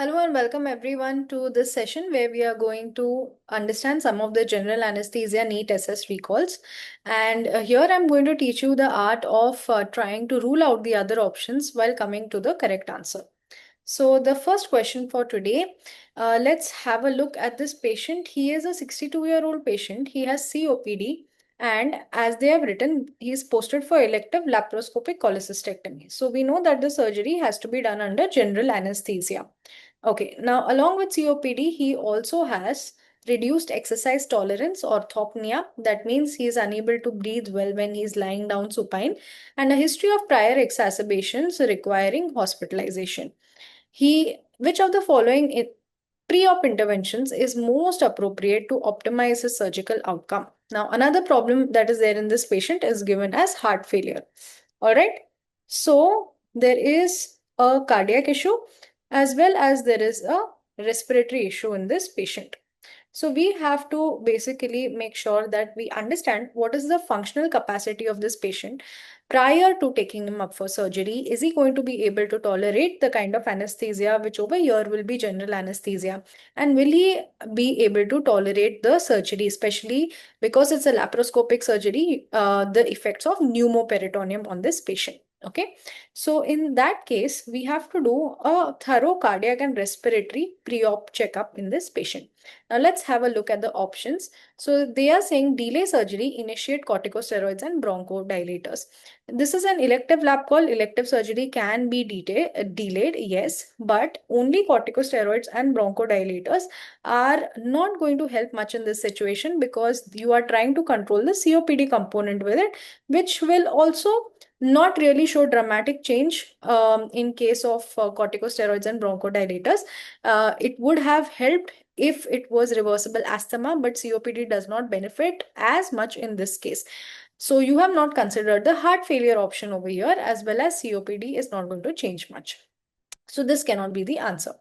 Hello and welcome everyone to this session where we are going to understand some of the general anesthesia NEET SS recalls. And here I'm going to teach you the art of trying to rule out the other options while coming to the correct answer. So the first question for today, let's have a look at this patient. He is a 62-year-old patient. He has COPD. And as they have written, he is posted for elective laparoscopic cholecystectomy. So we know that the surgery has to be done under general anesthesia. Okay, now along with COPD, he also has reduced exercise tolerance or orthopnea. That means he is unable to breathe well when he is lying down supine, and a history of prior exacerbations requiring hospitalization. Which of the following pre-op interventions is most appropriate to optimize his surgical outcome? Now, another problem that is there in this patient is given as heart failure. All right. So there is a cardiac issue as well as there is a respiratory issue in this patient. So we have to basically make sure that we understand what is the functional capacity of this patient prior to taking him up for surgery. Is he going to be able to tolerate the kind of anesthesia which over here will be general anesthesia? And will he be able to tolerate the surgery, especially because it's a laparoscopic surgery, the effects of pneumoperitoneum on this patient? Okay, so in that case, we have to do a thorough cardiac and respiratory pre-op checkup in this patient. Now let's have a look at the options. So they are saying delay surgery, initiate corticosteroids and bronchodilators. This is an elective lab call. Elective surgery can be delayed, yes, but only corticosteroids and bronchodilators are not going to help much in this situation because you are trying to control the COPD component with it, which will also not really show dramatic change in case of corticosteroids and bronchodilators. It would have helped if it was reversible asthma, but COPD does not benefit as much in this case. So you have not considered the heart failure option over here, as well as COPD is not going to change much. So this cannot be the answer.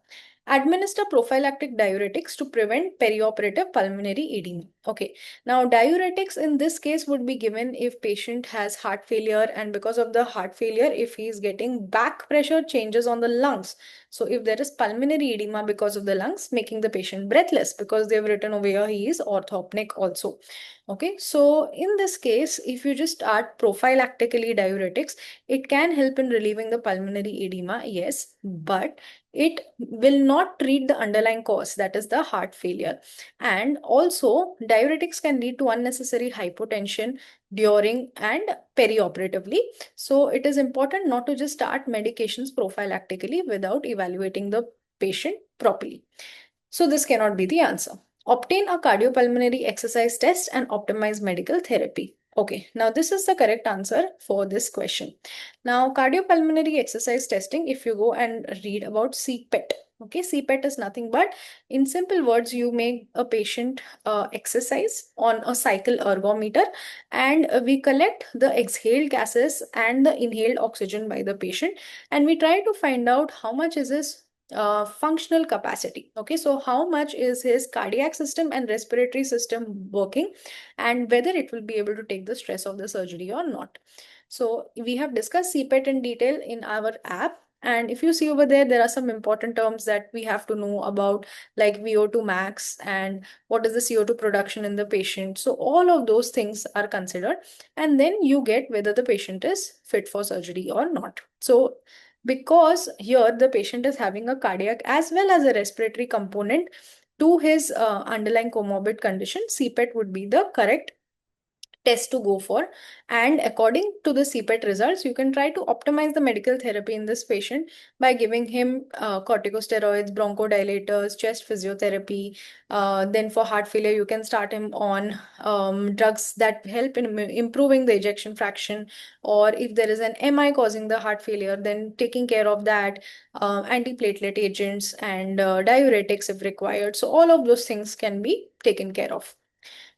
Administer prophylactic diuretics to prevent perioperative pulmonary edema. Okay, now diuretics in this case would be given if patient has heart failure, and because of the heart failure, if he is getting back pressure changes on the lungs. So if there is pulmonary edema because of the lungs, making the patient breathless, because they've written over here he is orthopneic also. Okay, so in this case, if you just start prophylactically diuretics, it can help in relieving the pulmonary edema, yes, but it will not treat the underlying cause, that is the heart failure. And also, diuretics can lead to unnecessary hypotension during and perioperatively. So it is important not to just start medications prophylactically without evaluating the patient properly. So this cannot be the answer. Obtain a cardiopulmonary exercise test and optimize medical therapy. Okay, now this is the correct answer for this question. Now, cardiopulmonary exercise testing, if you go and read about CPET, okay, CPET is nothing but, in simple words, you make a patient exercise on a cycle ergometer, and we collect the exhaled gases and the inhaled oxygen by the patient, and we try to find out how much is his functional capacity. Okay, so how much is his cardiac system and respiratory system working, and whether it will be able to take the stress of the surgery or not. So we have discussed CPET in detail in our app. And if you see over there, there are some important terms that we have to know about, like VO2 max and what is the CO2 production in the patient. So all of those things are considered, and then you get whether the patient is fit for surgery or not. So because here the patient is having a cardiac as well as a respiratory component to his underlying comorbid condition, CPET would be the correct test to go for. And according to the CPET results, you can try to optimize the medical therapy in this patient by giving him corticosteroids, bronchodilators, chest physiotherapy. Then for heart failure, you can start him on drugs that help in improving the ejection fraction. Or if there is an MI causing the heart failure, then taking care of that, antiplatelet agents and diuretics if required. So all of those things can be taken care of.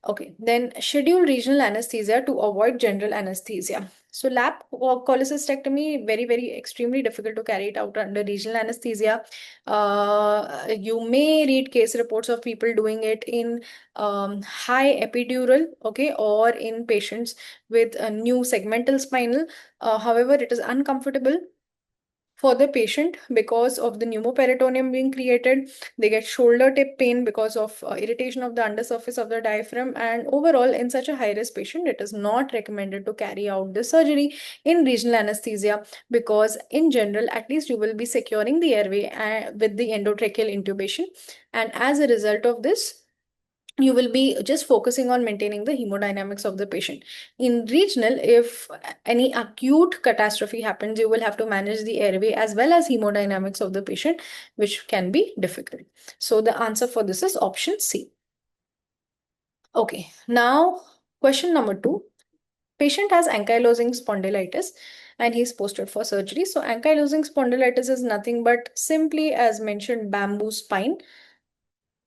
Okay, then schedule regional anesthesia to avoid general anesthesia. So lap or cholecystectomy, very extremely difficult to carry it out under regional anesthesia. You may read case reports of people doing it in high epidural, okay, or in patients with a new segmental spinal. However, it is uncomfortable for the patient because of the pneumoperitoneum being created. They get shoulder tip pain because of irritation of the undersurface of the diaphragm. And overall, in such a high risk patient, it is not recommended to carry out the surgery in regional anesthesia, because in general, at least you will be securing the airway with the endotracheal intubation. And as a result of this, you will be just focusing on maintaining the hemodynamics of the patient. In regional, if any acute catastrophe happens, you will have to manage the airway as well as hemodynamics of the patient, which can be difficult. So the answer for this is option C. Okay, now question number 2. Patient has ankylosing spondylitis and he's posted for surgery. So ankylosing spondylitis is nothing but simply, as mentioned, bamboo spine.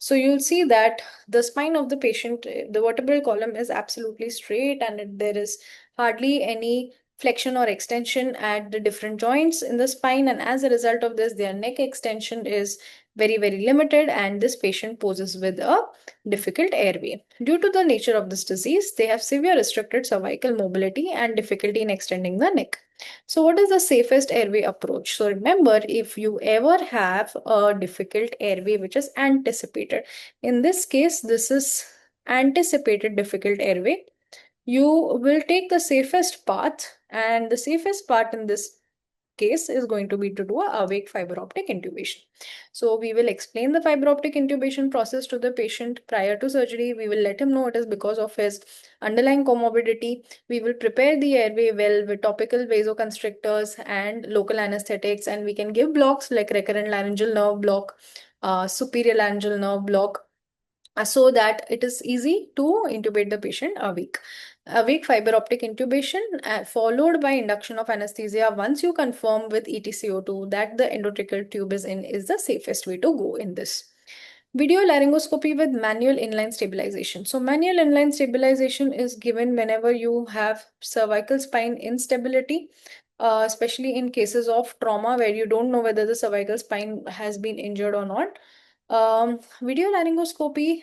So you'll see that the spine of the patient, the vertebral column is absolutely straight, and there is hardly any flexion or extension at the different joints in the spine. And as a result of this, their neck extension is very, very limited, and this patient poses with a difficult airway. Due to the nature of this disease, they have severe restricted cervical mobility and difficulty in extending the neck. So what is the safest airway approach? So remember, if you ever have a difficult airway which is anticipated, in this case, this is anticipated difficult airway, you will take the safest path, and the safest path in this case is going to be to do a awake fiber optic intubation. So we will explain the fiber optic intubation process to the patient prior to surgery. We will let him know it is because of his underlying comorbidity. We will prepare the airway well with topical vasoconstrictors and local anesthetics, and we can give blocks like recurrent laryngeal nerve block, superior laryngeal nerve block, so that it is easy to intubate the patient awake. Awake fiber optic intubation followed by induction of anesthesia once you confirm with EtCO2 that the endotracheal tube is in is the safest way to go in this. Video laryngoscopy with manual inline stabilization. So manual inline stabilization is given whenever you have cervical spine instability, especially in cases of trauma where you don't know whether the cervical spine has been injured or not. Video laryngoscopy,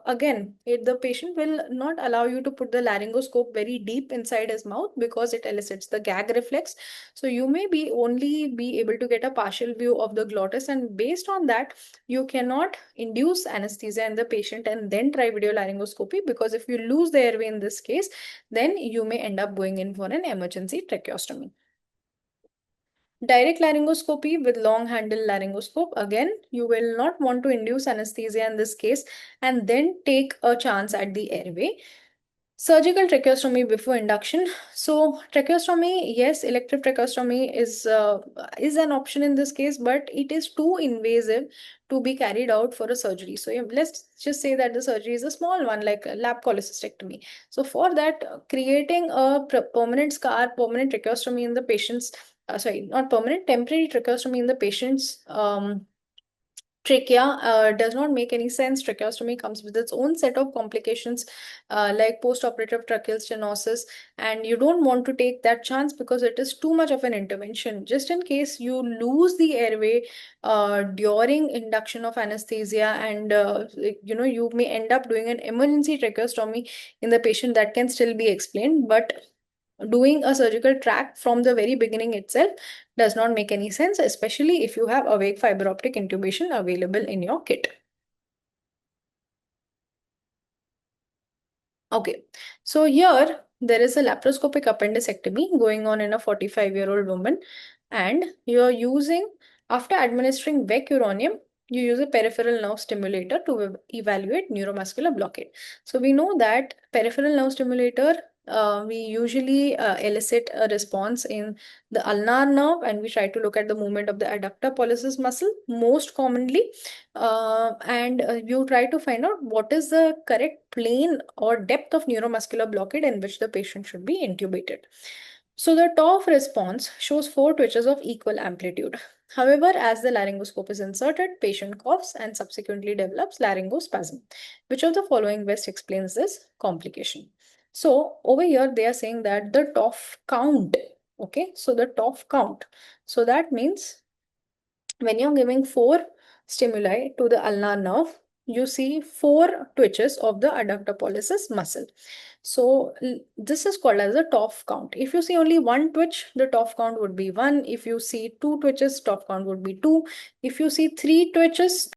again, the patient will not allow you to put the laryngoscope very deep inside his mouth because it elicits the gag reflex. So you may be only be able to get a partial view of the glottis, and based on that, you cannot induce anesthesia in the patient and then try video laryngoscopy, because if you lose the airway in this case, then you may end up going in for an emergency tracheostomy. Direct laryngoscopy with long handle laryngoscope. Again, you will not want to induce anesthesia in this case and then take a chance at the airway. Surgical tracheostomy before induction. So tracheostomy, yes, elective tracheostomy is an option in this case, but it is too invasive to be carried out for a surgery. So let's just say that the surgery is a small one, like a lap cholecystectomy. So for that, creating a permanent scar, permanent tracheostomy in the patient's, sorry, not permanent, temporary tracheostomy in the patient's trachea does not make any sense. Tracheostomy comes with its own set of complications, like post-operative tracheal stenosis, and you don't want to take that chance because it is too much of an intervention. Just in case you lose the airway during induction of anesthesia, and you may end up doing an emergency tracheostomy in the patient, that can still be explained, but doing a surgical track from the very beginning itself does not make any sense, especially if you have awake fiber optic intubation available in your kit. Okay, so here there is a laparoscopic appendicectomy going on in a 45-year-old woman, and you're using, after administering vecuronium, you use a peripheral nerve stimulator to evaluate neuromuscular blockade. So we know that peripheral nerve stimulator, we usually elicit a response in the ulnar nerve, and we try to look at the movement of the adductor pollicis muscle most commonly. And you try to find out what is the correct plane or depth of neuromuscular blockade in which the patient should be intubated. So the TOF response shows 4 twitches of equal amplitude. However, as the laryngoscope is inserted, patient coughs and subsequently develops laryngospasm. Which of the following best explains this complication? So over here, they are saying that the TOF count. Okay, so the TOF count. So that means when you're giving 4 stimuli to the ulnar nerve, you see 4 twitches of the adductor pollicis muscle. So this is called as a TOF count. If you see only 1 twitch, the TOF count would be 1. If you see 2 twitches, TOF count would be 2. If you see 3 twitches,